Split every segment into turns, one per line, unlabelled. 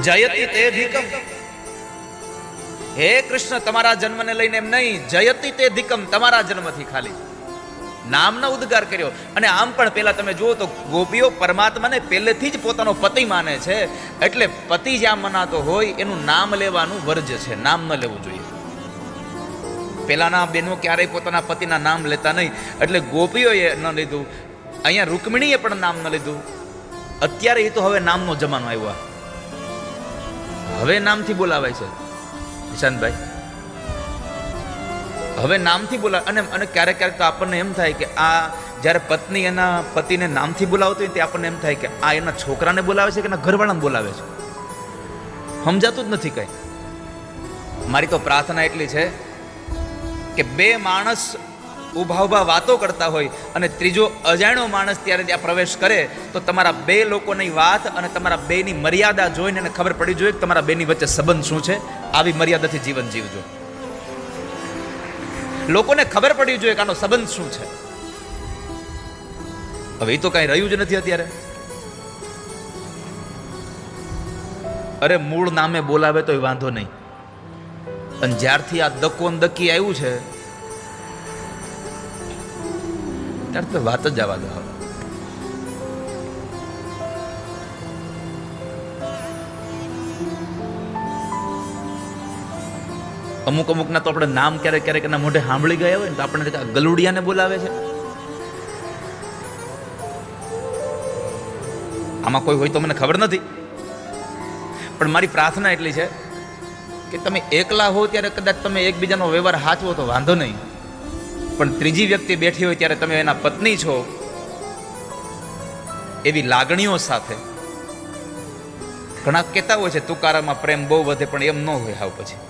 જયતિ તે ધિકમ. હે કૃષ્ણ, તમારા જન્મને લઈને એમ નહીં, જયતિ તે ધિકમ, તમારા જન્મથી ખાલી નામનો ઉદ્ગાર કર્યો. અને આમ પણ પેલા તમે જુઓ તો ગોપીઓ પરમાત્માને પહેલેથી જ પોતાનો પતિ માને છે, એટલે પતિ જ્યાં મનાતો હોય એનું નામ લેવાનું વર્જ છે, નામ ન લેવું જોઈએ. પેલાના બહેનો ક્યારેય પોતાના પતિના નામ લેતા નહીં, એટલે ગોપીઓએ ન લીધું, અહીંયા રૂકમિણીએ પણ નામ ન લીધું. અત્યારે એ તો હવે નામનો જમાનો આવ્યો, હવે નામથી બોલાવાય છે નિશાંતભાઈ, હવે નામથી બોલા. અને ક્યારેક ક્યારેક તો આપણને એમ થાય કે આ જ્યારે પત્ની એના પતિને નામથી બોલાવતો હોય તે આપણને એમ થાય કે આ એના છોકરાને બોલાવે છે કે એના ઘરવાળાને બોલાવે છે, સમજાતું જ નથી કંઈ. મારી તો પ્રાર્થના એટલી છે કે બે માણસ ઊભા ઊભા વાતો કરતા હોય અને ત્રીજો અજાણ્યો માણસ ત્યારે ત્યાં પ્રવેશ કરે તો તમારા બે લોકોની વાત અને તમારા બેની મર્યાદા જોઈને એને ખબર પડી જોઈએ કે તમારા બેની વચ્ચે સંબંધ શું છે. આવી મર્યાદાથી જીવન જીવજો. લોકોને ખબર પડવી જોઈએ કે આનો સંબંધ શું છે. હવે એ તો કઈ રહ્યું જ નથી અત્યારે. અરે મૂળ નામે બોલાવે તો વાંધો નહીં, અને જ્યારથી આ દકોનદકી આવ્યું છે ત્યારે તો વાત જ જવા દો. અમુક અમુકના તો આપણે નામ ક્યારેક ક્યારેક એના મોઢે સાંભળી ગયા હોય ને તો આપણે ગલુડિયાને બોલાવે છે. આમાં કોઈ હોય તો મને ખબર નથી, પણ મારી પ્રાર્થના એટલી છે કે તમે એકલા હો ત્યારે કદાચ તમે એકબીજાનો વ્યવહાર સાચવો તો વાંધો નહીં, પણ ત્રીજી વ્યક્તિ બેઠી હોય ત્યારે તમે એના પત્ની છો એવી લાગણીઓ સાથે. ઘણા કહેતા હોય છે તુકારામાં પ્રેમ બહુ વધે, પણ એમ ન હોય. હાવ પછી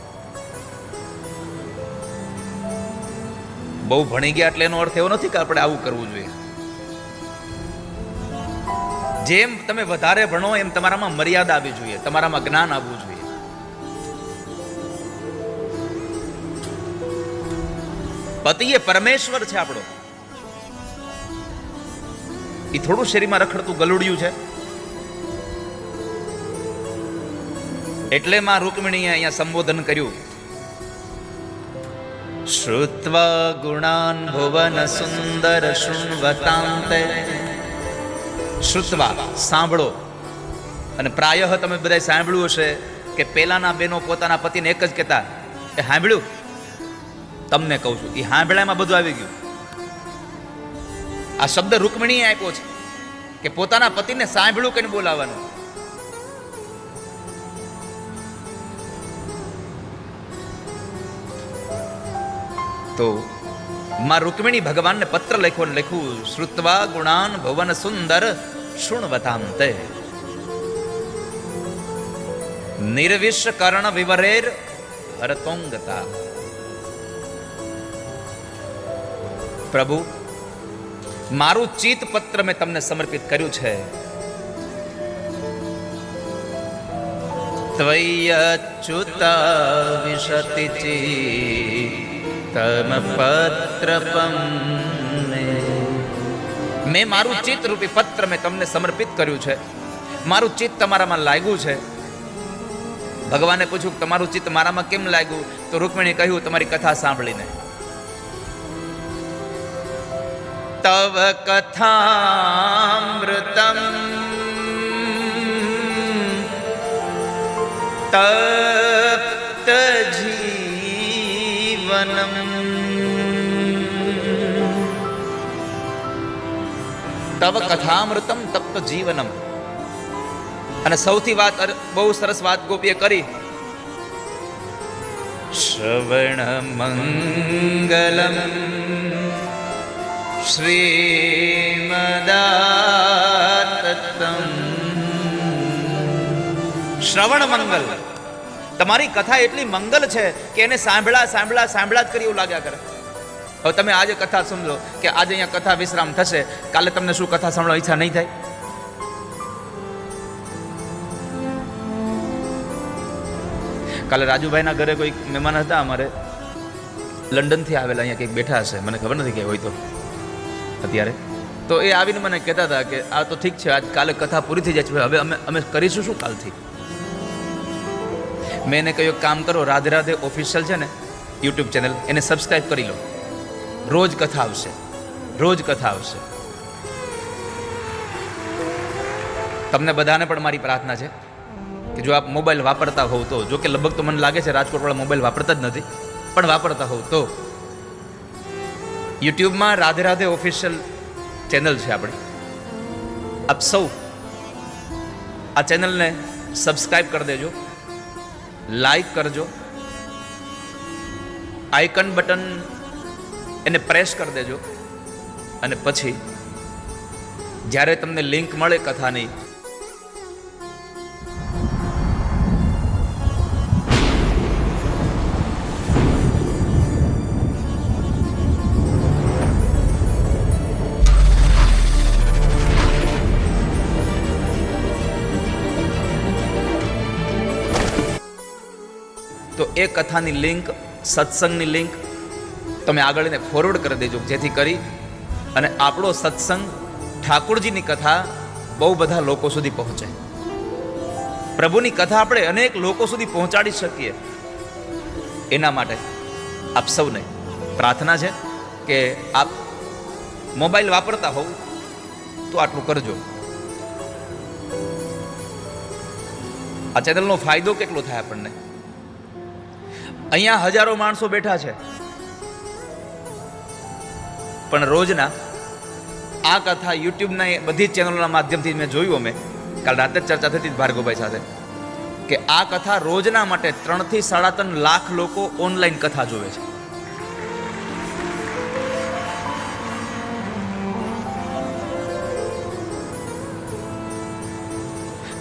બહુ ભણી ગયા એટલે એનો અર્થ એવો નથી કે આપણે આવું કરવું જોઈએ. જેમ તમે વધારે ભણો એમ તમારામાં મર્યાદા આવવી જોઈએ, તમારામાં જ્ઞાન આવવું જોઈએ. પતિ એ પરમેશ્વર છે આપણો, એ થોડું શરીરમાં રખડતું ગલુડિયું છે. એટલે માં રૂકમિણીએ અહીંયા સંબોધન કર્યું, શ્રુત્વા ગુણાન ભુવન સુંદર શૃણવતાંતે. શ્રુત્વા સાંભળો, અને પ્રાયઃ તમે બધા સાંભળ્યું હશે કે પેલાના બહેનો પોતાના પતિને એક જ કહેતા, એ સાંભળ્યું? તમને કહું છું, એ સાંભળ્યામાં બધું આવી ગયું. આ શબ્દ રૂકમિણીએ આપ્યો છે કે પોતાના પતિને સાંભળ્યું કઈને બોલાવવાનું. તો માં રૂકમિણી ભગવાનને પત્ર લખ્યું, શ્રુત્વા ગુણાન ભવન સુંદર શૃણવતાંતે નિર્વિશ કર્ણ વિવરેર હરતોંગતા. પ્રભુ, મારું ચિત્ત પત્ર મેં તમને સમર્પિત કર્યું છે. ત્વય્યચ્યુતા વિશતિ ચિત્તમ પત્રપમ. મેં મારું ચિત્ત રૂપી પત્ર મેં તમને સમર્પિત કર્યું છે. મારું ચિત્ત તમારામાં લાગ્યું છે. ભગવાને પૂછ્યું તમારું ચિત્ત મારામાં કેમ લાગ્યું? તો રૂકમિણી કહ્યું તમારી કથા સાંભળીને. તવ કથામૃતમ તપ્ત જીવનમ. તવ કથામૃતમ તપ્ત જીવનમ. અને સૌથી વાત બહુ સરસ વાત ગોપીએ કરી, શ્રવણ મંગલમ શ્રીમદાતતમ. શ્રવણ મંગલ, તમારી કથા એટલી મંગલ છે કે એને સાંભળા જ કરી એવું લાગ્યા કરે. હવે તમે આજે કથા સમજો કે આજે અહીંયા કથા વિશ્રામ થશે, કાલે તમને શું કથા સાંભળવા ઈચ્છા નહીં થાય? કાલે રાજુભાઈના ઘરે કોઈ મહેમાન હતા અમારે, લંડનથી આવેલા, અહીંયા કંઈક બેઠા હશે, મને ખબર નથી કે હોય તો અત્યારે. તો એ આવીને મને કહેતા હતા કે આ તો ઠીક છે, આજ કાલે કથા પૂરી થઈ જાય છે, હવે અમે કરીશું શું કાલથી? મેં એને કહ્યું કામ કરો, રાધે રાધે ઓફિશિયલ છે ને યુટ્યુબ ચેનલ, એને સબસ્ક્રાઈબ કરી લો. રોજ કથા આવશે, રોજ કથા આવશે. તમને બધાને પણ મારી પ્રાર્થના છે કે જો આપ મોબાઈલ વાપરતા હોવ તો, જો કે લગભગ તો મને લાગે છે રાજકોટવાળા મોબાઈલ વાપરતા જ નથી, પણ વાપરતા હોવ તો યુટ્યુબમાં રાધે રાધે ઓફિશિયલ ચેનલ છે આપણી. આપ સૌ આ ચેનલને સબસ્ક્રાઈબ કરી દેજો, લાઈક કરજો, આઇકન બટન એને પ્રેસ કરી દેજો, અને પછી જ્યારે તમને લિંક મળે કથાની, તો એ કથાની લિંક, સત્સંગની લિંક તમે આગળ એને ફોરવર્ડ કરી દેજો, જેથી કરી અને આપણો સત્સંગ, ઠાકોરજીની કથા બહુ બધા લોકો સુધી પહોંચે. પ્રભુની કથા આપણે અનેક લોકો સુધી પહોંચાડી શકીએ. એના માટે આપ સૌને પ્રાર્થના છે કે આપ મોબાઈલ વાપરતા હોવ તો આટલું કરજો. આ ચેનલનો ફાયદો કેટલો થાય આપણને. અહીંયા હજારો માણસો બેઠા છે, પણ રોજના આ કથા યુટ્યુબના બધી જ ચેનલોના માધ્યમથી મેં જોયું, અમે કાલ રાતે જ ચર્ચા થતી ભાર્ગવભાઈ સાથે, કે આ કથા રોજના માટે 3 થી 3.5 લાખ લોકો ઓનલાઈન કથા જોવે છે.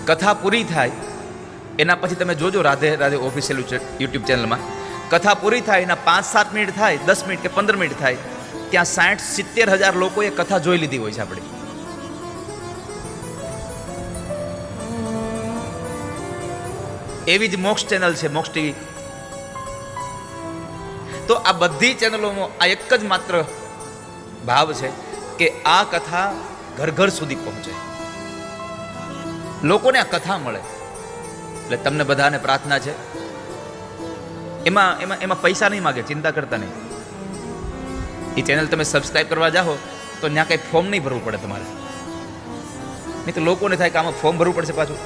કથા પૂરી થાય એના પછી તમે જોજો રાધે રાધે ઓફિશિયલ યુટ્યુબ ચેનલમાં, કથા પૂરી થાય એના 5-7 મિનિટ થાય, 10 મિનિટ કે 15 મિનિટ થાય, ત્યાં 60-70 હજાર લોકોએ કથા જોઈ લીધી હોય છે આપણી. એવી જ મોક્ષ ચેનલ છે, મોક્ષ ટીવી. તો આ બધી ચેનલોનો આ એક જ માત્ર ભાવ છે કે આ કથા ઘર ઘર સુધી પહોંચે, લોકોને આ કથા મળે. એટલે તમને બધાને પ્રાર્થના છે, એમાં એમાં એમાં પૈસા નહીં માગે, ચિંતા કરતા નહીં. એ ચેનલ તમે સબસ્ક્રાઈબ કરવા જાઓ તો ત્યાં કંઈ ફોર્મ નહીં ભરવું પડે તમારે, નહીં તો લોકોને થાય કે આમાં ફોર્મ ભરવું પડશે પાછું.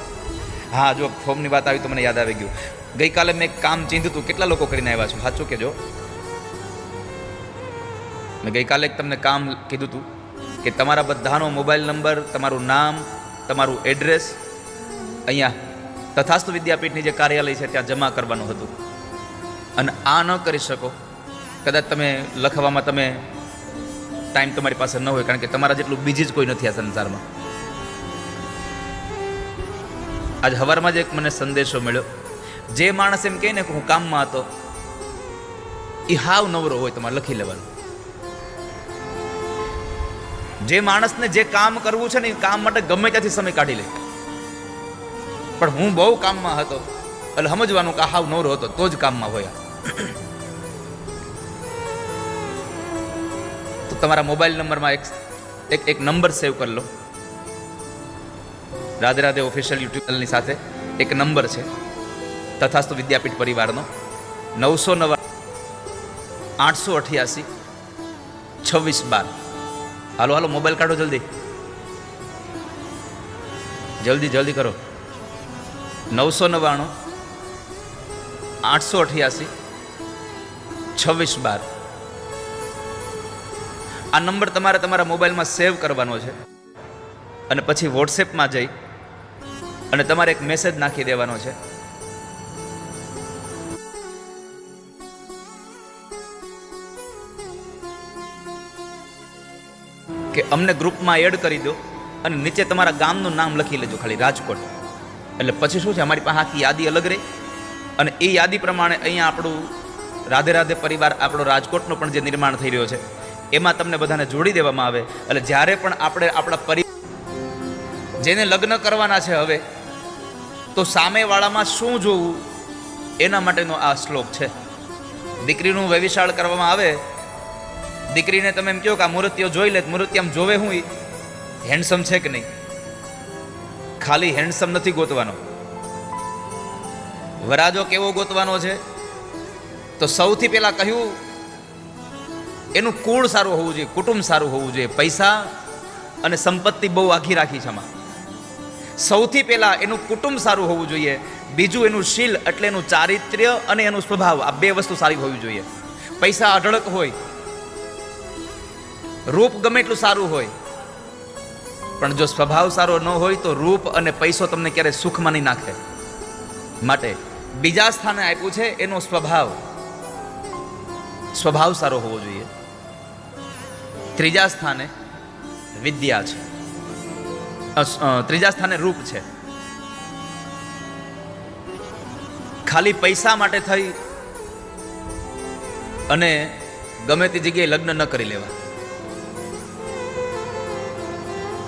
હા, જો ફોર્મની વાત આવી તો મને યાદ આવી ગયું. ગઈકાલે મેં એક કામ ચીંધ્યું હતું, કેટલા લોકો કરીને આવ્યા છો સાચું કહેજો. મેં ગઈકાલે તમને કામ કીધું હતું કે તમારા બધાનો મોબાઈલ નંબર, તમારું નામ, તમારું એડ્રેસ અહીંયા તથાસ્તુ વિદ્યાપીઠની જે કાર્યાલય છે ત્યાં જમા કરવાનું હતું. અને આ ન કરી શકો, કદાચ તમે લખવામાં તમે ટાઈમ તમારી પાસે ન હોય, કારણ કે તમારા જેટલું બીજી જ કોઈ નથી આ સંસારમાં. આજ સવારમાં જ એક મને સંદેશો મળ્યો, જે માણસ એમ કહે ને કે હું કામમાં હતો, એ હાવ નવરો હોય, તમારે લખી લેવાનું. જે માણસને જે કામ કરવું છે ને એ કામ માટે ગમે ત્યાંથી સમય કાઢી લે, પણ હું બહુ કામમાં હતો એટલે સમજવાનું કે હાવ નવરો હતો તો જ કામમાં હોય. તો તમારા મોબાઈલ નંબરમાં એક નંબર સેવ કરી લો. રાધે રાધે ઓફિશિયલ યુટ્યુબ ચેનલની સાથે એક નંબર છે તથાસ્તુ વિદ્યાપીઠ પરિવારનો, 999-888-2612. હાલો હાલો મોબાઈલ કાઢો, જલ્દી જલ્દી જલ્દી કરો. 999-888-2612. આ નંબર તમારે તમારા મોબાઈલમાં સેવ કરવાનો છે, અને પછી વોટ્સએપમાં જઈ અને તમારે એક મેસેજ નાખી દેવાનો છે કે અમને ગ્રુપમાં એડ કરી દો, અને નીચે તમારા ગામનું નામ લખી લેજો, ખાલી રાજકોટ. એટલે પછી શું છે, અમારી પાસે આખી યાદી અલગ રહી, અને એ યાદી પ્રમાણે અહીંયા આપણું રાધે રાધે પરિવાર, આપણો રાજકોટનો પણ જે નિર્માણ થઈ રહ્યો છે એમાં તમને બધાને જોડી દેવામાં આવે. એટલે જ્યારે પણ આપણે આપણા જેને લગ્ન કરવાના છે હવે, તો સામેવાળામાં શું જોવું એના માટેનો આ શ્લોક છે. દીકરીનું વ્યવિશાળ કરવામાં આવે, દીકરીને તમે એમ કહો કે આ મૂર્તિઓ જોઈ લે, મૂર્તિ આમ જોવે હું હેન્ડસમ છે કે નહીં. ખાલી હેન્ડસમ નથી ગોતવાનો, વરાજો કેવો ગોતવાનો છે? તો સૌથી પહેલા કહ્યું એનું કુળ સારું હોવું જોઈએ, કુટુંબ સારું હોવું જોઈએ. પૈસા અને સંપત્તિ બહુ આખી રાખી છે આમાં. સૌથી પહેલા એનું કુટુંબ સારું હોવું જોઈએ. બીજું એનું શીલ એટલે એનું ચારિત્ર્ય અને એનું સ્વભાવ, આ બે વસ્તુ સારી હોવી જોઈએ. પૈસા અઢળક હોય, રૂપ ગમે એટલું સારું હોય, પણ જો સ્વભાવ સારો ન હોય તો રૂપ અને પૈસો તમને ક્યારે સુખમાં નહીં નાખે. માટે બીજા સ્થાને આપ્યું છે એનો સ્વભાવ. સ્વભાવ સારો હોવો જોઈએ. ત્રીજા સ્થાને વિદ્યા છે, ત્રીજા સ્થાને રૂપ છે. ખાલી પૈસા માટે થઈ અને ગમે તે જગ્યાએ લગ્ન ન કરી લેવા.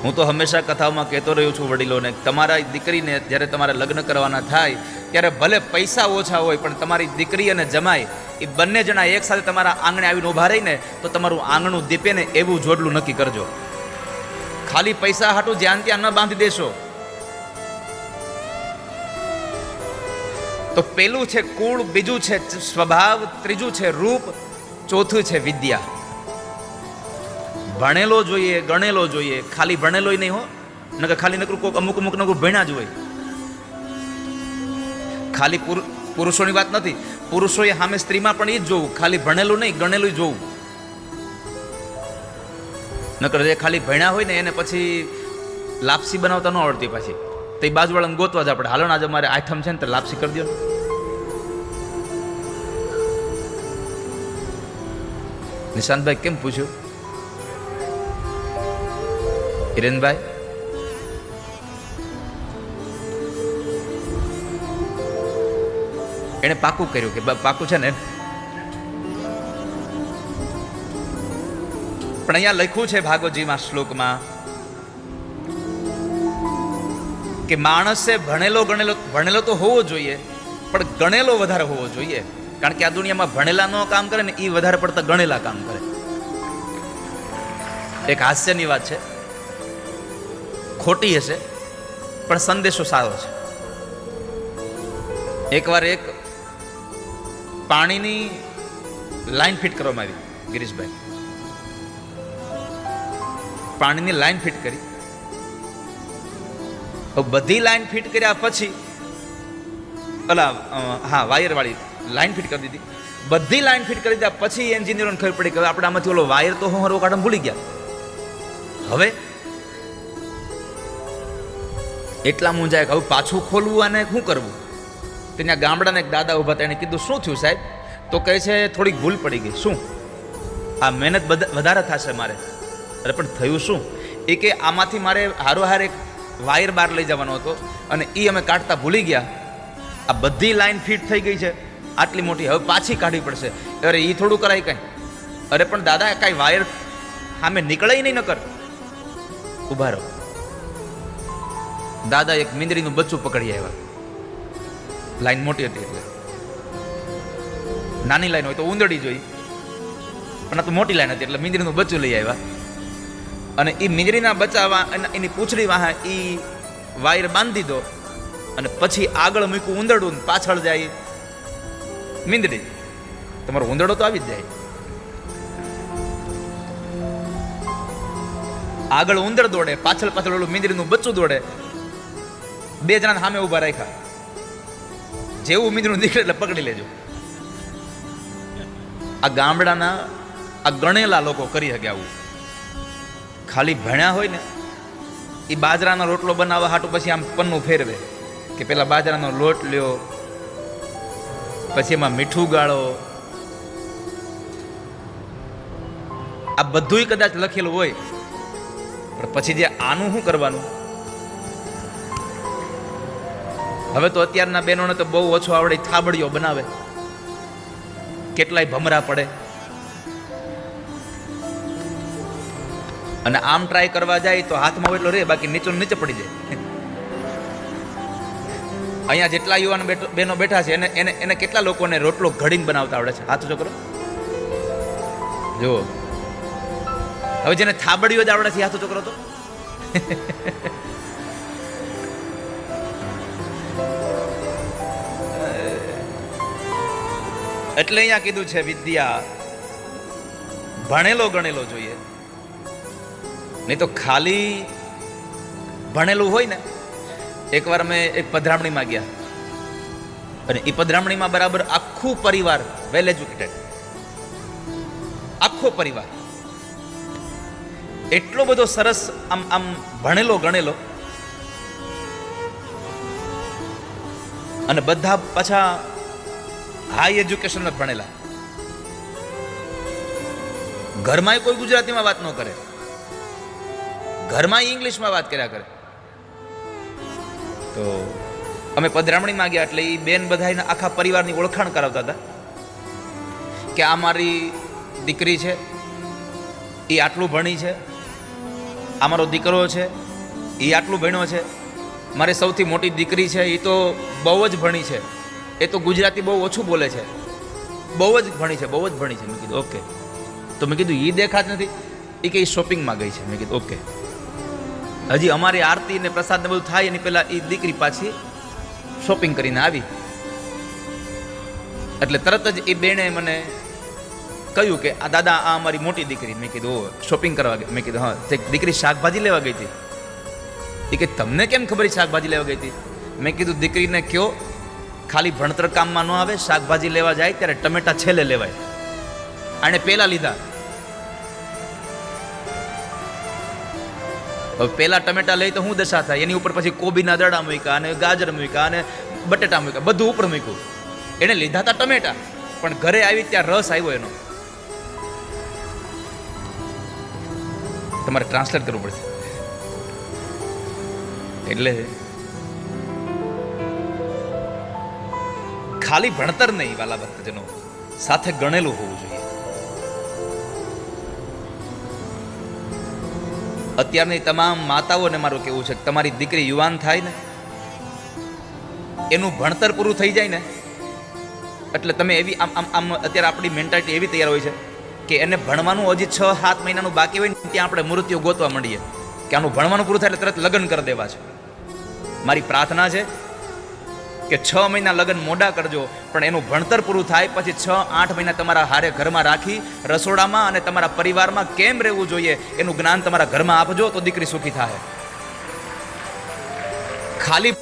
હું તો હંમેશા કથાઓમાં કહેતો રહ્યો છું વડીલોને, તમારા દીકરીને જ્યારે તમારે લગ્ન કરવાના થાય ત્યારે ભલે પૈસા ઓછા હોય, પણ તમારી દીકરી અને જમાઈ એ બંને જણા એક સાથે તમારા આંગણે આવીને ઊભા રહીને તો તમારું આંગણું દીપે ને એવું જોડલું નક્કી કરજો. ખાલી પૈસા હાટું જ્યાં ત્યાં ન બાંધી દેશો. તો પેલું છે કુળ, બીજું છે સ્વભાવ, ત્રીજું છે રૂપ, ચોથું છે વિદ્યા. ભણેલો જોઈએ, ગણેલો જોઈએ. ખાલી ભણેલો નહીં હો, નકર ખાલી નકરું કોક અમુક નકરું ભણ્યા જ હોય. ખાલી પુરુષોની વાત નથી, પુરુષોએ સામે સ્ત્રીમાં પણ એ જ જોવું, ખાલી ભણેલું નહીં ગણેલું જોવું. નકર જે ખાલી ભણ્યા હોય ને એને પછી લાપસી બનાવતા ન આવડતી પાછી, તો એ બાજુવાળાને ગોતવા જ આપણે. હાલો આજે અમારે આઈટમ છે ને તો લાપસી કરી દો. નિશાંતભાઈ કેમ પૂછ્યું? હિરેનભાઈ એને પાકું કર્યું કે પાકું છે ને. પણ અહીંયા લખ્યું છે ભાગવતજીમાં શ્લોકમાં કે માણસે ભણેલો તો હોવો જોઈએ, પણ ગણેલો વધારે હોવો જોઈએ. કારણ કે આ દુનિયામાં ભણેલા નો કામ કરે ને એ વધારે પડતા ગણેલા કામ કરે. એક હાસ્યની વાત છે, ખોટી હશે પણ સંદેશો સારો છે. એકવાર એક પાણીની લાઈન ફિટ કરવામાં આવી. ગિરીશભાઈ પાણીની લાઈન ફિટ કરી. બધી લાઈન ફિટ કર્યા પછી વાયર વાળી લાઈન ફિટ કરી દીધી. બધી લાઈન ફિટ કરી દીધા પછી એન્જિનિયરોને ખબર પડી કે આપણે આમાંથી ઓલો વાયર તો હું હરવો કાઢવા ભૂલી ગયા. હવે એટલા મૂંઝાય કે હવે પાછું ખોલવું અને શું કરવું. ત્યાં ગામડાના એક દાદા ઉભા હતા, એને કીધું શું થયું સાહેબ? તો કહે છે થોડીક ભૂલ પડી ગઈ. શું? આ મહેનત વધારે થશે મારે. અરે પણ થયું શું? એ કે આમાંથી મારે હારોહાર એક વાયર બહાર લઈ જવાનો હતો અને એ અમે કાઢતા ભૂલી ગયા. આ બધી લાઈન ફિટ થઈ ગઈ છે આટલી મોટી, હવે પાછી કાઢવી પડશે. અરે એ થોડું કરાય કંઈ? અરે પણ દાદા કાંઈ વાયર સામે નીકળે નહીં નકર. ઉભા રહો. દાદા એક મીંદડીનું બચ્ચું પકડી આવ્યા. લાઈન મોટી હતી એટલે, નાની લાઈન હોય તો ઉંદરડી જોઈ, પણ આ તો મોટી લાઈન હતી એટલે મીંદડીનું બચ્ચું લઈ આવ્યા. અને એ મીંદડીના બચ્ચા એની પૂંછડી વાહે એ વાયર બાંધી દીધો અને પછી આગળ મૂક્યું ઉંદરડું, પાછળ જાય મીંદડી. તમારો ઉંદરડો તો આવી જ જાય. આગળ ઉંદર દોડે, પાછળ ઓલું મીંદડીનું બચ્ચું દોડે. બે જણા સામે ઉભા રાખ્યા. જેવું મીંદડું નીકળે એટલે પકડી લેજો. આ ગામડાના આ ગણેલા લોકો કરી શકે આવું. ખાલી ભણ્યા હોય ને એ બાજરાનો રોટલો બનાવવા હાટું પછી આમ પન્નું ફેરવે કે પેલા બાજરાનો લોટ લ્યો, પછી એમાં મીઠું ગાળો. આ બધુંય કદાચ લખેલું હોય, પણ પછી જે આનું શું કરવાનું? હવે તો અત્યારના બહેનોને તો બહુ ઓછો આવડે, થાબડીઓ બનાવે, કેટલાય ભમરા પડે. અને આમ ટ્રાય કરવા જાય તો હાથમાં એટલો રે, બાકી નીચે પડી જાય. અહીંયા જેટલા યુવાન બહેનો બેઠા છે એને કેટલા લોકોને રોટલો ઘડીને બનાવતા આવડે છે? હાથ ઊંચો કરો જુઓ. હવે જેને થાબડીઓ જ આવડે છે હાથ ઊંચો કરો તો. એટલે અહીંયા કીધું છે વિદ્યા ભણેલો ગણેલો જોઈએ, નહીં તો ખાલી ભણેલું હોય ને. એકવાર અમે એક પધરામણીમાં ગયા અને એ પધરામણીમાં બરાબર આખું પરિવાર વેલ એજ્યુકેટેડ, આખો પરિવાર એટલો બધો સરસ આમ આમ ભણેલો ગણેલો, અને બધા પાછા હાઈ એજ્યુકેશન ભણેલા. ઘરમાં કોઈ ગુજરાતીમાં વાત ન કરે, ઘરમાં ઇંગ્લિશમાં વાત કર્યા કરે. તો અમે પધરામણીમાં ગયા એટલે એ બેન બધાને આખા પરિવારની ઓળખાણ કરાવતા હતા કે આ મારી દીકરી છે, એ આટલું ભણી છે, આ મારો દીકરો છે, એ આટલું ભણ્યો છે, મારી સૌથી મોટી દીકરી છે, એ તો બહુ જ ભણી છે, એ તો ગુજરાતી બહુ ઓછું બોલે છે, બહુ જ ભણી છે, બહુ જ ભણી છે. મેં કીધું ઓકે. તો મેં કીધું એ દેખાત નથી, એ કે શોપિંગમાં ગઈ છે. મેં કીધું ઓકે. હજી અમારી આરતી ને પ્રસાદ ને બધું થાય એની પહેલા એ દીકરી પાછી શોપિંગ કરીને આવી. એટલે તરત જ એ બેને મને કહ્યું કે આ દાદા આ અમારી મોટી દીકરી. મેં કીધું શોપિંગ કરવા ગઈ. મેં કીધું હા. તે દીકરી શાકભાજી લેવા ગઈ હતી. એ કે તમને કેમ ખબર શાકભાજી લેવા ગઈ હતી? મેં કીધું દીકરીને કયો ખાલી ભણતર કામમાં ન આવે, શાકભાજી લેવા જાય ત્યારે ટમેટા છેલ્લે લેવાય, આને પેલા લીધા. હવે પેલા ટમેટા લઈ તો શું દશા થાય, એની ઉપર પછી કોબીના દડા મૂક્યા અને ગાજર મૂક્યા અને બટેટા મૂક્યા, બધું ઉપર મૂક્યું. એને લીધા હતા ટમેટા, પણ ઘરે આવી ત્યાં રસ આવ્યો એનો. તમારે ટ્રાન્સલેટ કરવું પડશે. એટલે ખાલી ભણતર નહીં વાલા ભક્તજનો, સાથે ગણેલું હોવું જોઈએ. અત્યારની તમામ માતાઓને મારું કેવું છે કે તમારી દીકરી યુવાન થાય ને, એનું ભણતર પૂરું થઈ જાય ને, એટલે તમે એવી આમ આમ આમ અત્યારે આપણી મેન્ટાલિટી એવી તૈયાર હોય છે કે એને ભણવાનું હજી 6-7 મહિનાનું બાકી હોય ને ત્યાં આપણે મૃત્યુ ગોતવા માંડીએ કે આનું ભણવાનું પૂરું થાય એટલે તરત લગ્ન કરી દેવા છે. મારી પ્રાર્થના છે કે 6 મહિના લગ્ન મોડા કરજો, પણ એનું ભણતર પૂરું થાય પછી 6-8 મહિના તમારા હારે ઘરમાં રાખી રસોડામાં અને તમારા પરિવારમાં કેમ રહેવું જોઈએ એનું જ્ઞાન તમારા ઘરમાં આપજો, તો દીકરી સુખી થાય. ખાલી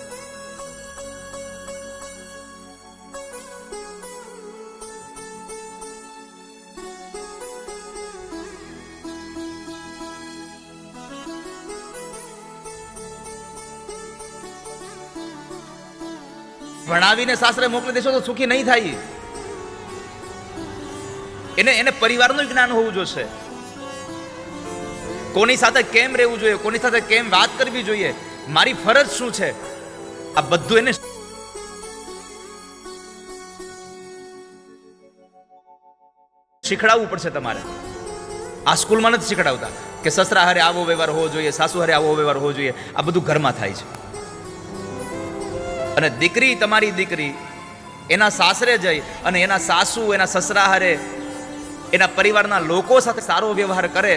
ભણાવીને સાસરે મોકલી દેશો તો સુખી નહીં થાય. એને પરિવારનું જ્ઞાન હોવું જોશે, કોની સાથે કેમ રહેવું જોઈએ, કોની સાથે કેમ વાત કરવી જોઈએ, મારી ફરજ શું છે, આ બધું એને શીખડાવવું પડશે તમારે. આ સ્કૂલમાં નથી શીખડાવતા કે સસરા હારે આવો વ્યવહાર હોવો જોઈએ, સાસુ હારે આવો વ્યવહાર હોવો જોઈએ. આ બધું ઘરમાં થાય છે. અને દીકરી, તમારી દીકરી એના સાસરે જઈ અને એના સાસુ, એના સસરા હારે, એના પરિવારના લોકો સાથે સારો વ્યવહાર કરે,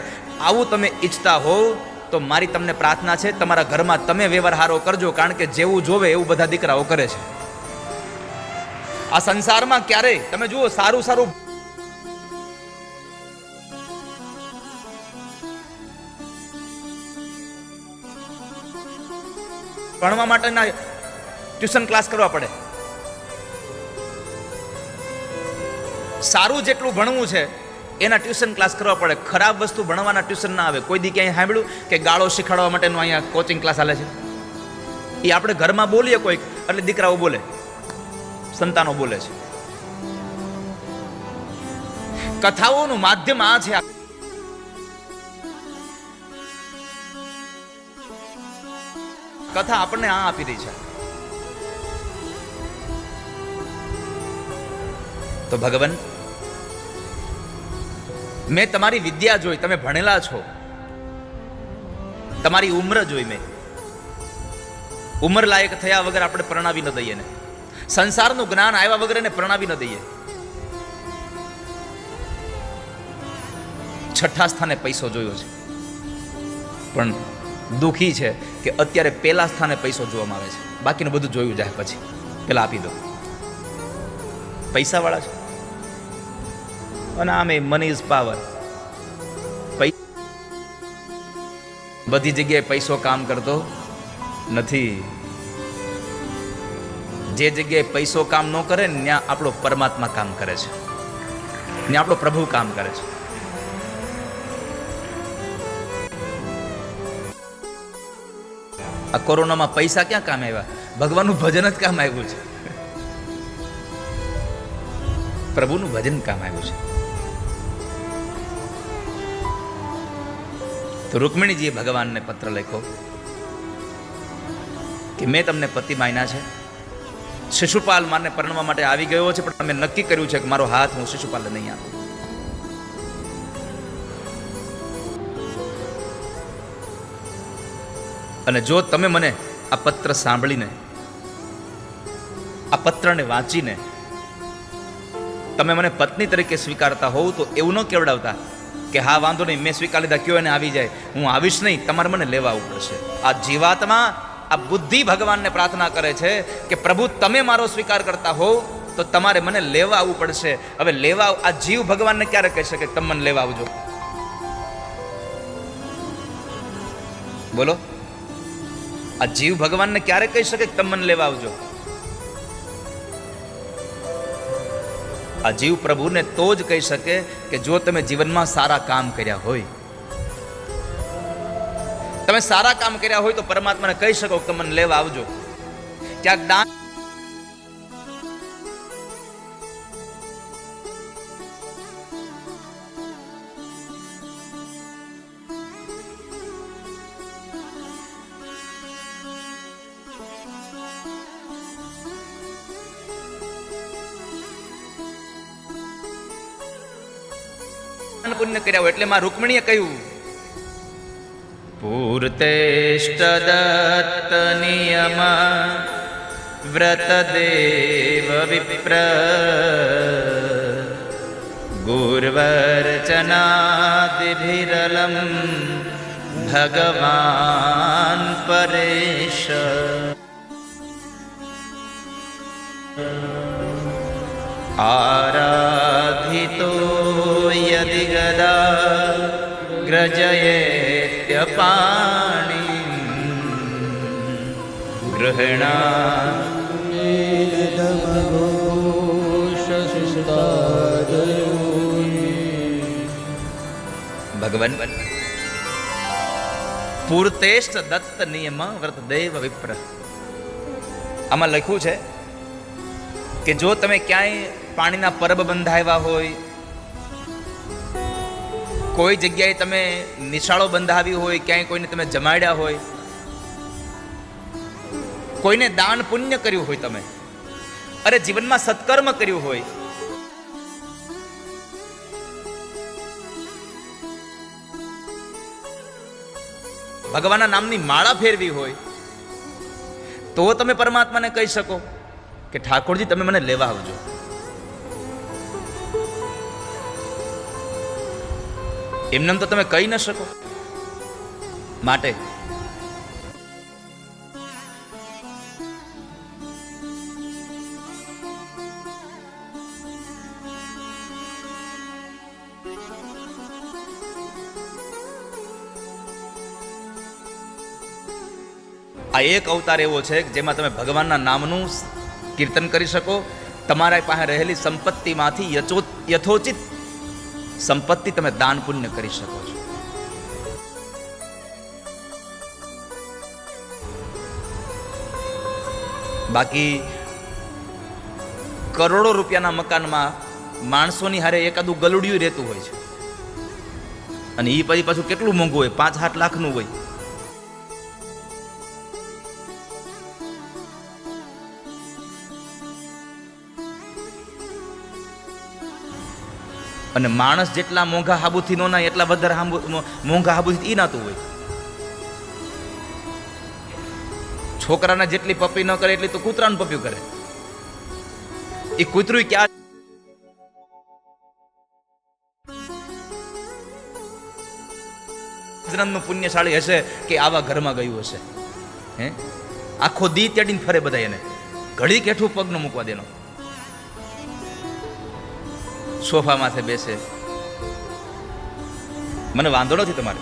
આવું તમે ઈચ્છતા હોવ તો મારી તમને પ્રાર્થના છે, તમારા ઘરમાં તમે વ્યવહાર સારો કરજો. કારણ કે જેવું જોવે એવું બધા દીકરાઓ કરે છે. આ સંસારમાં ક્યારેય તમે જુઓ સારું સારું ભણવા માટેના ટ્યુશન ક્લાસ કરવા પડે. સારું જેટલું ભણવું છે એના ટ્યુશન ક્લાસ કરવા પડે. ખરાબ વસ્તુ ભણવાના ટ્યુશન ના આવે. કોઈ દી ક્યાંય સાંભળ્યું કે ગાળો શીખવાડવા માટેનું અહીંયા કોચિંગ ક્લાસ હાલે છે? એ આપણે ઘરમાં બોલીએ કોઈક એટલે દીકરાઓ બોલે, સંતાનો બોલે છે. કથાઓનું માધ્યમ આ છે. કથા આપણને આ આપી રહી છે. તો ભગવાન, મેં તમારી વિદ્યા જોઈ, તમે ભણેલા છો, તમારી ઉંમર જોઈ, મેં ઉંમર લાયક થયા વગર આપણે પ્રણાવી ન દઈએ ને, સંસારનું જ્ઞાન આવ્યા વગર એને પ્રણાવી ન દઈએ. 6ઠા સ્થાને પૈસો જોયો છે, પણ દુઃખી છે કે અત્યારે પહેલા સ્થાને પૈસો જોવામાં આવે છે, બાકીનું બધું જોયું જાય પછી પેલા આપી દો. પૈસા વાળા છે અને આમે મની ઇઝ પાવર. બધી જગ્યાએ પૈસો કામ કરતો નથી. જે જગ્યાએ પૈસો કામ ન કરે ને ત્યાં આપણો પરમાત્મા કામ કરે છે, ત્યાં આપણો પ્રભુ કામ કરે છે. આ કોરોનામાં પૈસા ક્યાં કામ આવ્યા? ભગવાનનું ભજન જ કામ આવ્યું છે, પ્રભુનું ભજન કામ આવ્યું છે. તો રૂકમિણીજીએ ભગવાનને પત્ર લખ્યો કે મેં તમને પતિ માન્યા છે, શિશુપાલ મારને પરણવા માટે આવી ગયો છે, પણ મેં નક્કી કર્યું છે કે મારો હાથ હું શિશુપાલને નહીં આપું. અને જો તમે મને આ પત્ર સાંભળીને, આ પત્રને વાંચીને તમે મને પત્ની તરીકે સ્વીકારતા હોવ તો એવું ન કેવડાવતા કે હા વાંધો નહીં મેં સ્વીકાર લીધા, કયો એને આવી જાય, હું આવીશ નહીં, તમારે મને લેવા આવવું પડશે. આ જીવાત્મા, આ બુદ્ધિ ભગવાનને પ્રાર્થના કરે છે કે પ્રભુ તમે મારો સ્વીકાર કરતા હોવ તો તમારે મને લેવા આવવું પડશે. હવે લેવા, આ જીવ ભગવાનને ક્યારે કહી શકે તમે મને લેવા આવજો? બોલો, આ જીવ ભગવાનને ક્યારે કહી શકે તમે મને લેવા આવજો? આ જીવ પ્રભુને તો જ કહી શકે કે જો તમે જીવનમાં સારા કામ કર્યા હોય. તમે સારા કામ કર્યા હોય તો પરમાત્માને કહી શકો કે મને લેવા આવજો. ક્યાંક દાન પુણ્ય કર્યા હોય એટલે માં રૂકમણીએ કહ્યું પૂર્તેષ્ટ દત્ત નિયમ વ્રત દેવ વિપ્ર ગુર્વર્ચનાદિભિરલમ ભગવાન પરેશ આરાધિતો યદિ ગદા ગ્રજયેત્ય પાણી ગૃહણા ભગવાન પૂર્તેષ્ટ દત્ત નિયમ વ્રત દેવ વિપ્ર. આમાં લખ્યું છે કે જો તમે ક્યાંય પાણીના પરબ બંધાવ્યા હોય, કોઈ જગ્યાએ તમે નિશાળો બંધાવી હોય, ક્યાંય કોઈને તમે જમાડ્યા હોય, કોઈને દાન પુણ્ય કર્યું હોય, તમે અરે જીવનમાં સત્કર્મ કર્યું હોય, ભગવાનના નામની માળા ફેરવી હોય, તો તમે પરમાત્માને કહી શકો કે ઠાકોરજી તમે મને લેવા આવજો. એમને તો તમે કહી ન શકો. માટે આ એક અવતાર એવો છે જેમાં તમે ભગવાનના નામનું કીર્તન કરી શકો, તમારા પાસે રહેલી સંપત્તિમાંથી યથોચિત સંપત્તિ તમે દાન પુણ્ય કરી શકો છો. બાકી કરોડો રૂપિયાના મકાનમાં માણસોની હારે એકાદું ગલુડિયું રહેતું હોય છે, અને એ પછી પાછું કેટલું મોંઘું હોય, 5-8 લાખનું હોય. અને માણસ જેટલા મોંઘા હાબુથી નો ના એટલા વધારે મોંઘા હાબુથી ઈ નાતું હોય. છોકરાને જેટલી પપ્પી ન કરે એટલી તો કૂતરાનું પપ્યું કરે. એ કૂતરું ક્યાં નું પુણ્યશાળી હશે કે આવા ઘરમાં ગયું હશે? હે, આખો દી તેડીને ફરે બધા એને, ઘડી કેઠું પગ ન મૂકવા દેનો. સોફા માથે બેસે. મને વાંધો નથી તમારે,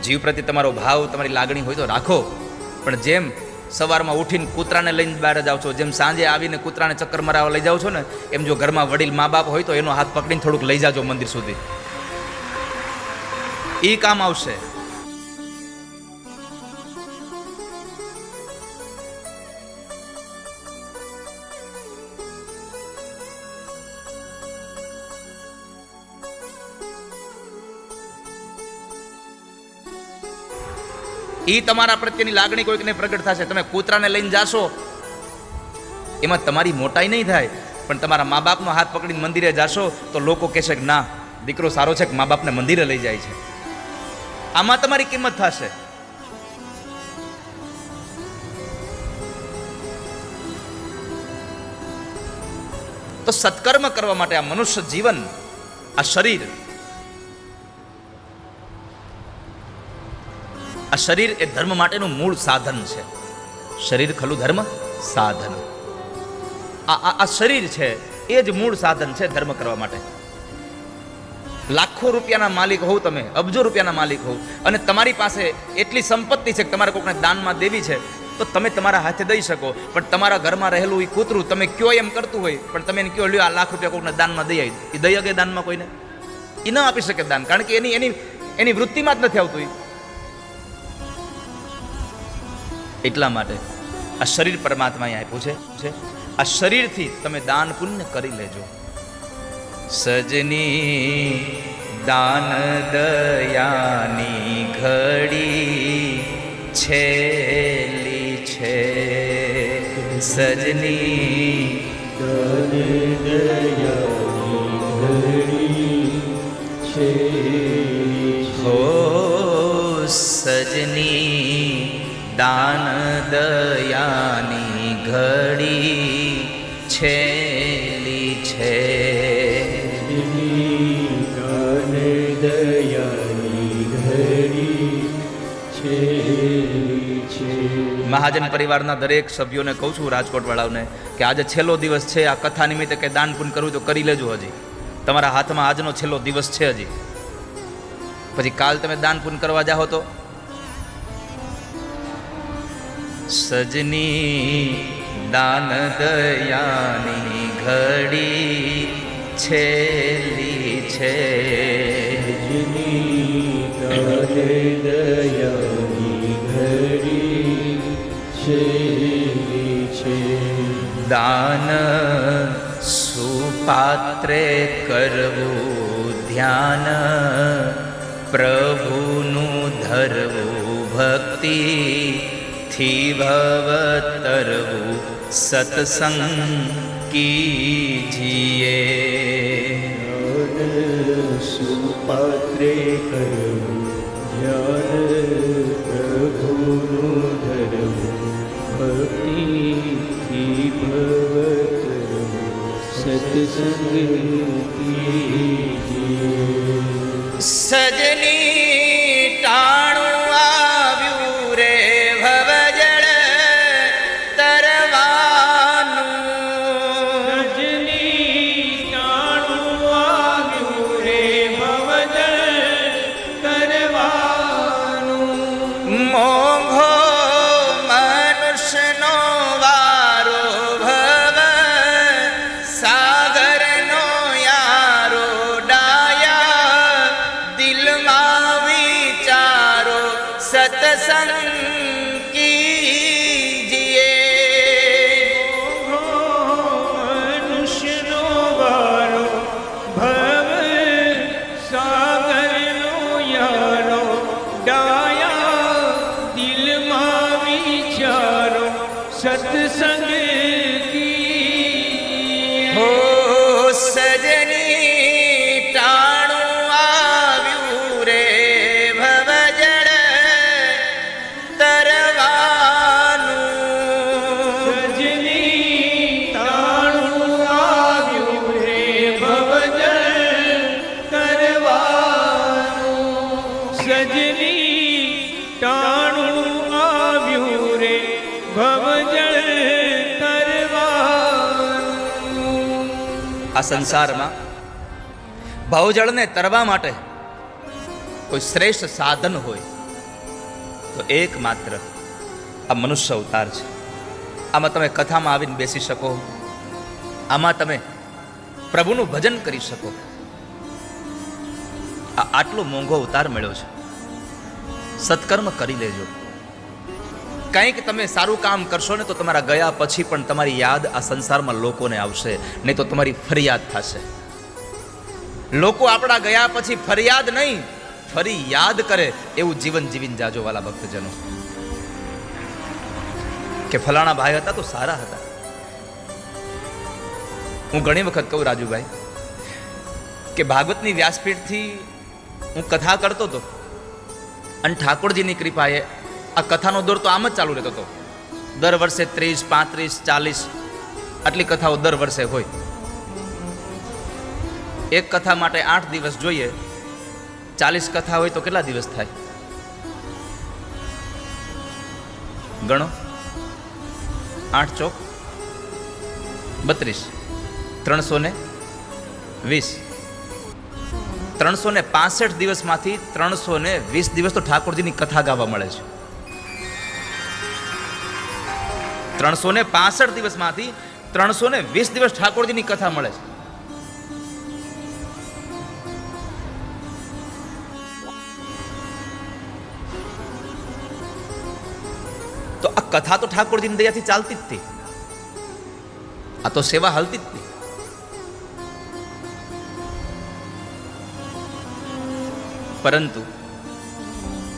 જીવ પ્રત્યે તમારો ભાવ, તમારી લાગણી હોય તો રાખો, પણ જેમ સવારમાં ઉઠીને કૂતરાને લઈને બહાર જાઓ છો, જેમ સાંજે આવીને કૂતરાને ચક્કર મરાવવા લઈ જાઓ છો ને, એમ જો ઘરમાં વડીલ મા બાપ હોય તો એનો હાથ પકડીને થોડુંક લઈ જાજો મંદિર સુધી, એ કામ આવશે. એ તમારા પ્રત્યેની લાગણી કોઈકને પ્રગટ થશે. તમે કૂતરાને લઈને જાશો એમાં તમારી મોટાઈ નહીં થાય, પણ તમારા મા બાપનો હાથ પકડીને મંદિરે જાશો તો લોકો કહેશે કે ના, દીકરો સારો છે કે મા બાપને મંદિરે લઈ જાય છે. આમાં તમારી કિંમત થશે. તો સત્કર્મ કરવા માટે આ મનુષ્ય જીવન, આ શરીર, આ શરીર એ ધર્મ માટેનું મૂળ સાધન છે. શરીર ખલું ધર્મ સાધન. આ શરીર છે એ જ મૂળ સાધન છે ધર્મ કરવા માટે. લાખો રૂપિયાના માલિક હોવ તમે, અબજો રૂપિયાના માલિક હોવ, અને તમારી પાસે એટલી સંપત્તિ છે કે તમારે કોઈને દાનમાં દેવી છે તો તમે તમારા હાથે દઈ શકો, પણ તમારા ઘરમાં રહેલું એ કૂતરું તમે કયો એમ કરતું હોય, પણ તમે એને કયો લ્યો આ લાખ રૂપિયા કોઈને દાનમાં દઈ આવી, એ દઈ શકે દાનમાં કોઈને? એ ન આપી શકે દાન, કારણ કે એની વૃત્તિમાં જ નથી આવતું. એટલા માટે આ શરીર પરમાત્માએ આપ્યું છે. આ શરીરથી તમે દાન પુણ્ય કરી લેજો. સજની દાન દયાની ઘડી છેલી છે, સજની
દાન દયાની ઘડી છેલી
હો, સજની દાન દયાની ઘડી છેલી છે.
દાન દયાની ઘડી છેલી છે.
મહાજન પરિવારના દરેક સભ્યોને કહું છું, રાજકોટ વાળાઓને, કે આજે છેલ્લો દિવસ છે. આ કથા નિમિત્તે કે દાન પુણ્ય કરવું તો કરી લેજો. હજી તમારા હાથમાં આજનો છેલ્લો દિવસ છે. હજી પછી કાલ તમે દાન પુણ્ય કરવા જાઓ તો સજની દાન દયાની ઘડી છેલી છે.
સજની દાન દયાની ઘડી છેલી છે.
દાન સુપાત્રે કરવું ધ્યાન, પ્રભુનું ધરવું ભક્તિ થી ભવતરવું સત્સંગ કીજીએ.
સુપાત્રે કરવું ધ્યાન, પ્રભુનું ધરવું ભક્તિથી ભવતરવું સત્સંગ કીજીએ.
સજની ટાણું આવ્યું રે ભવજળ તરવાનું,
સજની ટાણું આવ્યું રે ભવજળ તરવાનું.
મોંઘો મનુષ્યનો વારો ભવ સાગરનો યારો ડાયા, દિલમાં વિચારો સત્સંગ કીજીએ.
મનુષ્યનો વારો ભવ સાગરનો યારો ડાયા, દિલમાં વિચારો સત્સંગ કી.
હો સજની ટાણું આવ્યું રે ભવજળ તરવાનું,
સજની ટાણું આવ્યું રે ભવજળ તરવાનું. સજની ટાણું આવ્યું રે ભવજળ તરવાનું.
આ સંસારમાં ભવજળને તરવા માટે કોઈ શ્રેષ્ઠ સાધન હોય તો એકમાત્ર આ મનુષ્ય અવતાર છે. આમાં તમે કથામાં આવીને બેસી શકો, આમાં તમે પ્રભુનું ભજન કરી શકો. આટલો મોંઘો અવતાર મળ્યો છે. સત્કર્મ કરી લેજો. કંઈક તમે સારું કામ કરશો ને તો તમારા ગયા પછી પણ તમારી યાદ આ સંસારમાં લોકોને આવશે, નહીં તો તમારી ફરિયાદ થશે. લોકો આપણા ગયા પછી ફરિયાદ નહીં, ફરી યાદ કરે એવું જીવન જીવીને જાજો વાલા ભક્તજનો. કે ફલાણા ભાઈ હતા તો સારા હતા. હું ઘણી વખત કહું રાજુભાઈ કે ભાગવતની વ્યાસપીઠથી હું કથા કરતો હતો અને ઠાકોરજીની કૃપાએ આ કથાનો દોર તો આમ જ ચાલુ રહેતો હતો. દર વર્ષે 30, 35, 40 આટલી કથાઓ દર વર્ષે હોય. એક કથા માટે 8 દિવસ જોઈએ. 40 કથા હોય તો કેટલા દિવસ થાય? ગણો. 8 ચોક 32, 320. 365 દિવસમાંથી 320 દિવસ તો ઠાકોરજીની કથા ગાવા મળે છે. 365 દિવસમાંથી 320 દિવસ ઠાકોરજીની કથા મળે છે. તો આ કથા તો ઠાકોરજીની દયાથી ચાલતી જ હતી. આ તો સેવા હાલતી જ હતી. પરંતુ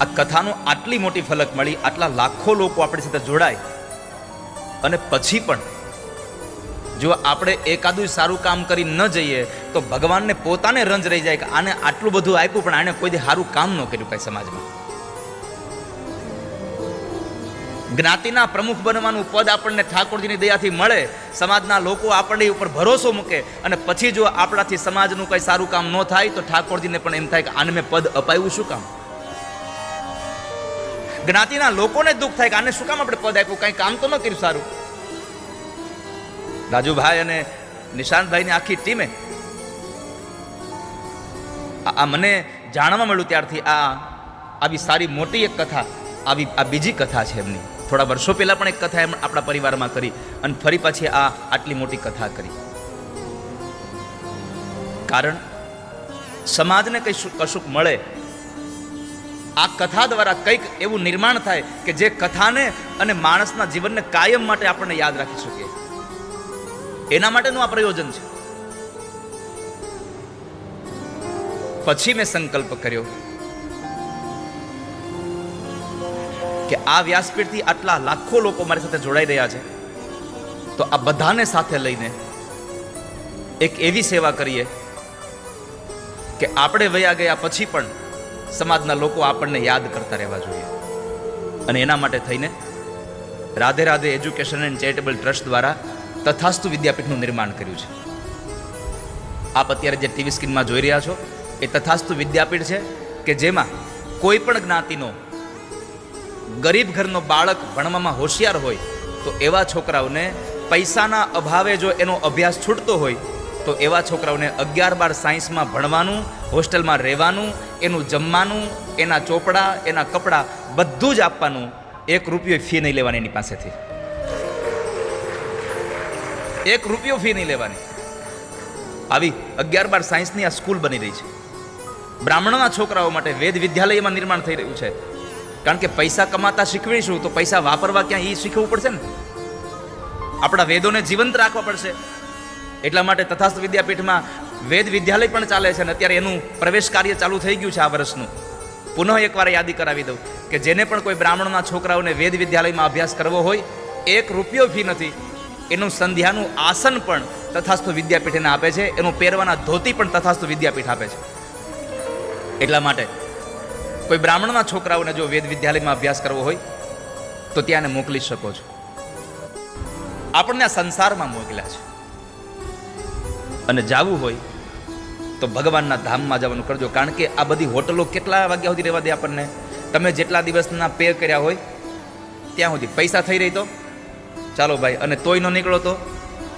આ કથાનો આટલી મોટી ફલક મળી, આટલા લાખો લોકો આપણી સાથે જોડાય અને પછી પણ જો આપણે એકાદું સારું કામ કરી ન જઈએ તો ભગવાનને પોતાને રંજ રહી જાય કે આને આટલું બધું આપ્યું પણ આને કોઈ દી સારું કામ ન કર્યું કઈ સમાજમાં. જ્ઞાતિના પ્રમુખ બનવાનું પદ આપણને ઠાકોરજીની દયાથી મળે, સમાજના લોકો આપણને ઉપર ભરોસો મૂકે અને પછી જો આપણાથી સમાજનું કઈ સારું કામ ન થાય તો ઠાકોરજીને પણ એમ થાય કે આને મેં પદ અપાયું શું કામ. જ્ઞાતિના લોકોને દુઃખ થાય કે આને શું કામ આપણે પદ આપ્યું, કઈ કામ તો ન કર્યું સારું. રાજુભાઈ અને નિશાંતભાઈની આખી ટીમે આ મને જાણવા મળ્યું ત્યારથી આવી સારી મોટી એક કથા, આ બીજી કથા છે એમની. થોડા વર્ષો પહેલા પણ એક કથા એમ આપણા પરિવારમાં કરી અને ફરી પાછી આટલી મોટી કથા કરી. કારણ સમાજને કશુંક મળે, આ કથા દ્વારા કંઈક એવું નિર્માણ થાય કે જે કથાને અને માણસના જીવનને કાયમ માટે આપણને યાદ રાખી શકીએ. એના માટેનું આ પ્રયોજન છે. પછી મેં સંકલ્પ કર્યો કે આ વ્યાસપીઠથી આટલા લાખો લોકો મારી સાથે જોડાઈ રહ્યા છે તો આ બધાને સાથે લઈને એક એવી સેવા કરીએ કે આપણે વયા ગયા પછી પણ સમાજના લોકો આપણને યાદ કરતા રહેવા જોઈએ. અને એના માટે થઈને Radhe Radhe education and charitable trust દ્વારા તથાસ્તુ વિદ્યાપીઠનું નિર્માણ કર્યું છે. આપ અત્યારે જે ટીવી સ્ક્રીનમાં જોઈ રહ્યા છો એ તથાસ્તુ વિદ્યાપીઠ છે કે જેમાં કોઈ પણ જ્ઞાતિનો ગરીબ ઘરનો બાળક ભણવામાં હોશિયાર હોય તો એવા છોકરાઓને પૈસાના અભાવે જો એનો અભ્યાસ છૂટતો હોય તો એવા છોકરાઓને 11-12 સાયન્સમાં ભણવાનું, હોસ્ટેલમાં રહેવાનું, એનું જમવાનું, એના ચોપડા, એના કપડાં બધું જ આપવાનું. 1 રૂપિયો ફી નહીં લેવાની એની પાસેથી. 1 રૂપિયો ફી નહીં લેવાની. આવી 11-12 સાયન્સની આ સ્કૂલ બની રહી છે. બ્રાહ્મણોના છોકરાઓ માટે વેદ વિદ્યાલયમાં નિર્માણ થઈ રહ્યું છે. કારણ કે પૈસા કમાતા શીખવીશું તો પૈસા વાપરવા ક્યાં એ શીખવું પડશે ને. આપણા વેદોને જીવંત રાખવા પડશે. એટલા માટે તથાસ્તુ વિદ્યાપીઠમાં વેદ વિદ્યાલય પણ ચાલે છે અને અત્યારે એનું પ્રવેશ કાર્ય ચાલુ થઈ ગયું છે આ વર્ષનું. પુનઃ એકવાર યાદી કરાવી દઉં કે જેને પણ કોઈ બ્રાહ્મણના છોકરાઓને વેદ વિદ્યાલયમાં અભ્યાસ કરવો હોય 1 રૂપિયો ફી નથી. એનું સંધ્યાનું આસન પણ તથાસ્તુ વિદ્યાપીઠ એને આપે છે. એનું પહેરવાના ધોતી પણ તથાસ્તુ વિદ્યાપીઠ આપે છે. એટલા માટે કોઈ બ્રાહ્મણના છોકરાઓને જો વેદ વિદ્યાલયમાં અભ્યાસ કરવો હોય તો ત્યાં એને મોકલી શકો છો. આપણને આ સંસારમાં મોકલ્યા છે અને જાવું હોય તો ભગવાનના ધામમાં જવાનું કરજો. કારણ કે આ બધી હોટલો કેટલા વાગ્યા સુધી રહેવા દે આપણને? તમે જેટલા દિવસના પે કર્યા હોય ત્યાં સુધી પૈસા થઈ રહી તો ચાલો ભાઈ, અને તોય ન નીકળો તો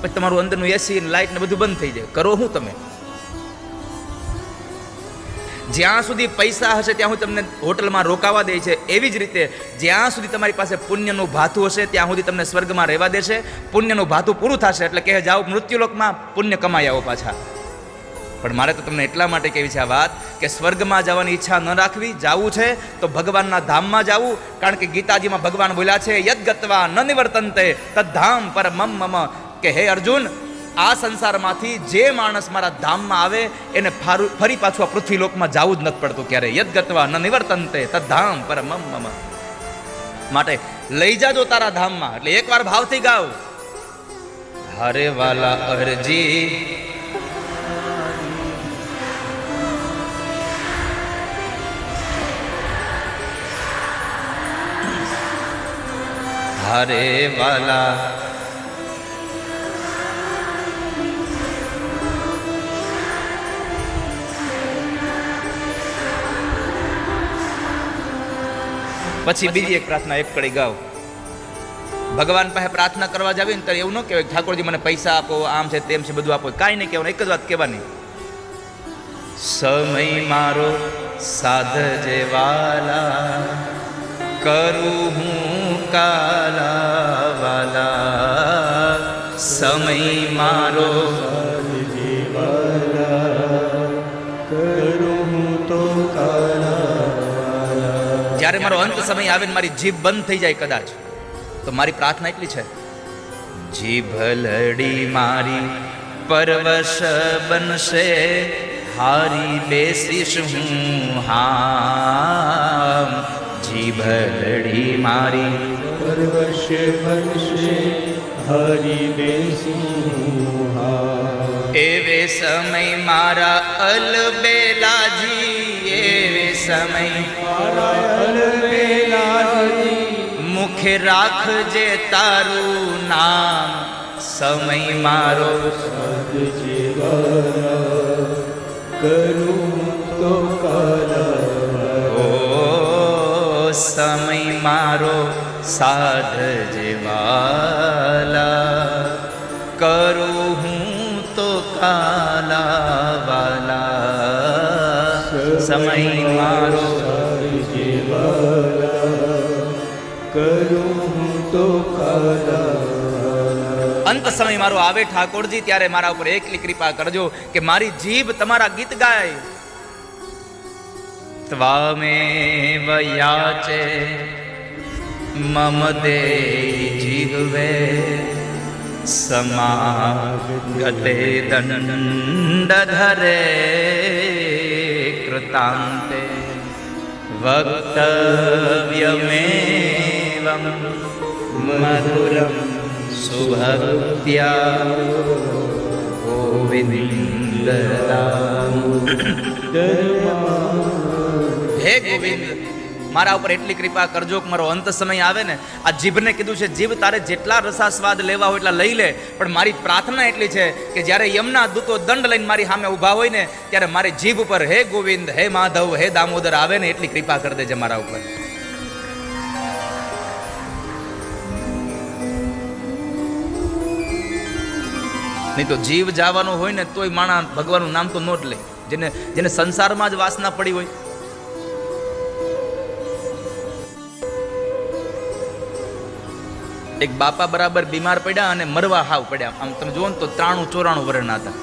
પછી તમારું અંદરનું એસી લાઇટ ને બધું બંધ થઈ જાય. કરો હું તમે જ્યાં સુધી પૈસા હશે ત્યાં સુધી તમને હોટલમાં રોકાવા દે છે, એવી જ રીતે જ્યાં સુધી તમારી પાસે પુણ્યનું ભાથું હશે ત્યાં સુધી તમને સ્વર્ગમાં રહેવા દેશે. પુણ્યનું ભાથું પૂરું થશે એટલે કહે જાઓ મૃત્યુલોકમાં પુણ્ય કમાઈ આવો પાછા. પણ મારે તો તમને એટલા માટે કહેવી છે આ વાત કે સ્વર્ગમાં જવાની ઈચ્છા ન રાખવી. જાવું છે તો ભગવાનના ધામમાં જાવું, કારણ કે ગીતાજીમાં ભગવાન બોલ્યા છે યદ ગત્વા ન નિવર્તન્તે તદ્ધામ પરમમ મમ, કે હે અર્જુન, આ સંસારમાંથી જે માણસ મારા ધામમાં આવે એને ફરી પાછું આ પૃથ્વી લોકમાં જવું જ નથી પડતું ક્યારે. યદ ગત્વા ન નિવર્તન્તે તદ્ધામ પરમમ મમ. માટે લઈ જાજો તારા ધામમાં. એટલે એકવાર ભાવથી ગાવ, હરે વાલા અરજી હરે વાલા પછી બીજી એક પ્રાર્થના એક કડી ગાઓ. ભગવાન પાસે પ્રાર્થના કરવા જાવી ને ત્યારે એવું ન કહેવાય ઠાકોરજી મને પૈસા આપો, આમ છે તેમ છે બધું આપો, કાંઈ નહીં કહેવાનું. એક જ વાત કહેવાની, સમય મારો સાધજે વાલા, કરું હું કાલા વાલા, સમય મારો સાધજે વાલા, કરું હું તો કાલા. જ્યારે મારો અંત સમય આવે ને મારી જીભ બંધ થઈ જાય કદાચ, તો મારી પ્રાર્થના એટલી છે, જીભ લડી મારી પરવશ બનશે, હારી બેસીશ હું હામ. જીભ લડી મારી પરવશ બનશે, હારી બેસીશ હામ. એવે સમય મારા અલબેલાજી, એવે સમય મારા અલબેલાજી, મુખે રાખજે તારું નામ. સમય મારો સાધજે વાલા, કરું તો કાલા. ઓ સમય મારો સાધજે વાલા, કરું હું તો કાલા વાલા. સમય મારો સાધજે વાલા, કરું હું તો કાલા. અંત સમય મારો આવે ઠાકોરજી ત્યારે મારા ઉપર એકલી કૃપા કરજો કે મારી જીભ તમારા ગીત ગાય. ત્વામેવ યાચે મમ દેહી જીહવે, સમાગતે દંડધરે કૃતાંતે, વક્તવ્યમેવં મધુરં સુભક્ત્યા ગોવિંદ. હે ગોવિંદ, મારા ઉપર એટલી કૃપા કરજો કે મારો અંત સમય આવે ને, આ જીભને કીધું છે જીભ તારે જેટલા રસાસ્વાદ લેવા હોય એટલા લઈ લે, પણ મારી પ્રાર્થના એટલી છે કે જ્યારે યમના દૂતો દંડ લઈને મારી સામે ઊભા હોય ને ત્યારે મારી જીભ ઉપર હે ગોવિંદ, હે માધવ, હે દામોદર આવે ને એટલી કૃપા કરી દેજે મારા ઉપર. નહીં તો જીવ જવાનું હોય ને તોય માણસ ભગવાનનું નામ તો નો જ લે, જેને સંસારમાં જ વાસના પડી હોય. એક બાપા બરાબર બીમાર પડ્યા અને મરવા હાવ પડ્યા. આમ તમે જુઓ ને તો 93-94 વર્ષના હતા.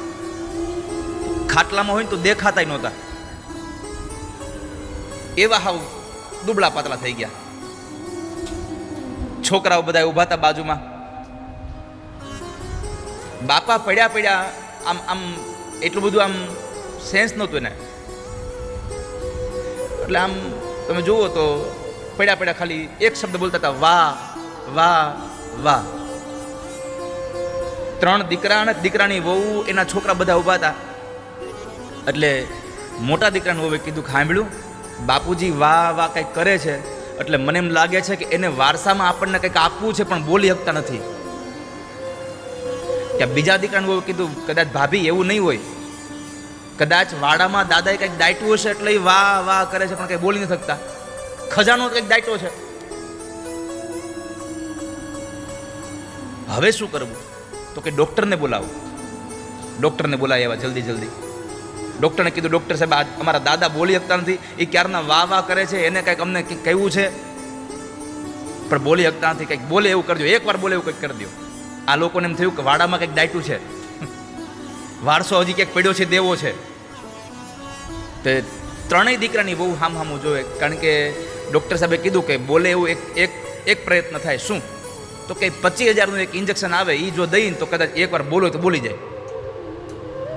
ખાટલામાં હોય ને તો દેખાતા નહોતા, એવા હાવ દુબળા પાતળા થઈ ગયા. છોકરાઓ બધા ઊભા હતા બાજુમાં. બાપા પડ્યા આમ આમ એટલું બધું આમ સેન્સ નહોતું એને, એટલે આમ તમે જુઓ તો પડ્યા ખાલી એક શબ્દ બોલતા હતા, વાહ વાહ વાહ. 3 દીકરા અને દીકરાની વહુ, એના છોકરા બધા ઊભા હતા. એટલે મોટા દીકરાની વહુએ કીધું કે સાંભળ્યું બાપુજી વાહ વાહ કંઈક કરે છે, એટલે મને એમ લાગે છે કે એને વારસામાં આપણને કંઈક આપવું છે પણ બોલી શકતા નથી. ત્યાં બીજા દીકરાને વહુએ કીધું કદાચ ભાભી એવું નહીં હોય, કદાચ વાડામાં દાદાએ કંઈક દાટ્યું હશે એટલે વાહ વાહ કરે છે પણ કંઈ બોલી નથી શકતા. ખજાનો કંઈક દાટ્યો છે, હવે શું કરવું? તો કે ડોક્ટરને બોલાવો. ડોક્ટરને બોલાવ્યા જલ્દી. ડૉક્ટરને કીધું, ડૉક્ટર સાહેબ આ અમારા દાદા બોલી શકતા નથી, એ ક્યારના વાહ કરે છે, એને કંઈક અમને કંઈક કહ્યું છે પણ બોલી શકતા નથી, કંઈક બોલે એવું કરજો, એકવાર બોલે એવું કંઈક કરી દો. આ લોકોને એમ થયું કે વાડામાં કંઈક દાટ્યું છે, વારસો હજી ક્યાંક પડ્યો છે, દેવો છે. તે ત્રણેય દીકરાની બહુ હામું જોવે, કારણ કે ડૉક્ટર સાહેબે કીધું કે બોલે એવું એક પ્રયત્ન થાય. શું? તો કે 25,000નું એક ઇન્જેક્શન આવે, એ જો દઈને તો કદાચ એકવાર બોલો તો બોલી જાય.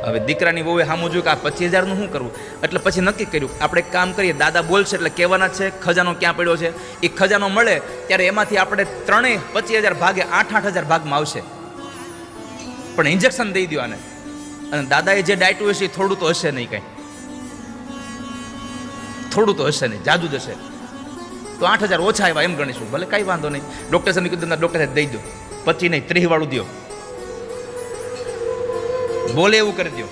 હવે દીકરાની બહુ હામું જોયું કે આ 25,000નું શું કરવું, એટલે પછી નક્કી કર્યું આપણે એક કામ કરીએ, દાદા બોલશે એટલે કહેવાના છે ખજાનો ક્યાં પડ્યો છે. એ ખજાનો મળે ત્યારે એમાંથી આપણે ત્રણેય 25,000 ભાગે 8,000 ભાગમાં આવશે, પણ ઇન્જેક્શન દઈ દો આને. અને દાદાએ જે ડાયટું હશે એ થોડું તો હશે નહીં, કંઈ થોડું તો હશે નહીં, જાજુ જ હશે. તો 8,000 ઓછા આવ્યા એમ ગણીશું, ભલે કાંઈ વાંધો નહીં. ડૉક્ટર સાહેબ કીધું, ડૉક્ટર સાહેબ દઈ દો, 25 નહીં 30 વાળું દો, બોલે એવું કરી દો.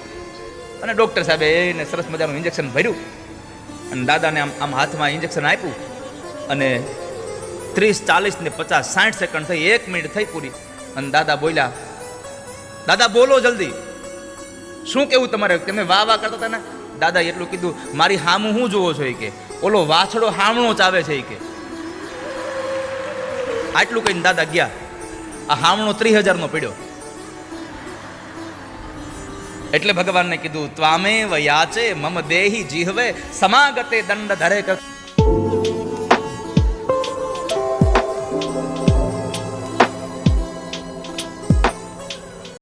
અને ડૉક્ટર સાહેબે એને સરસ મજાનું ઇન્જેક્શન ભર્યું અને દાદાને આમ હાથમાં ઇન્જેક્શન આપ્યું. અને 30, 40 ને 50, 60 સેકન્ડ થઈ, 1 મિનિટ થઈ પૂરી. અને દાદા બોલ્યા, દાદા બોલો જલ્દી, શું કેવું તમારે? તમે વાહ કરતા હતા ને. દાદા એટલું કીધું, મારી હામું હું જોવો છો? કે ઓલો વાછડો હામણો ચાવે છે. કે આટલું કહીને દાદા ગયા. આ હામણો 30,000નો પડ્યો. એટલે ભગવાનને કીધું, ત્વામે વયાચે મમ દેહી જીહવે સમાગતે દંડ ધરે કર.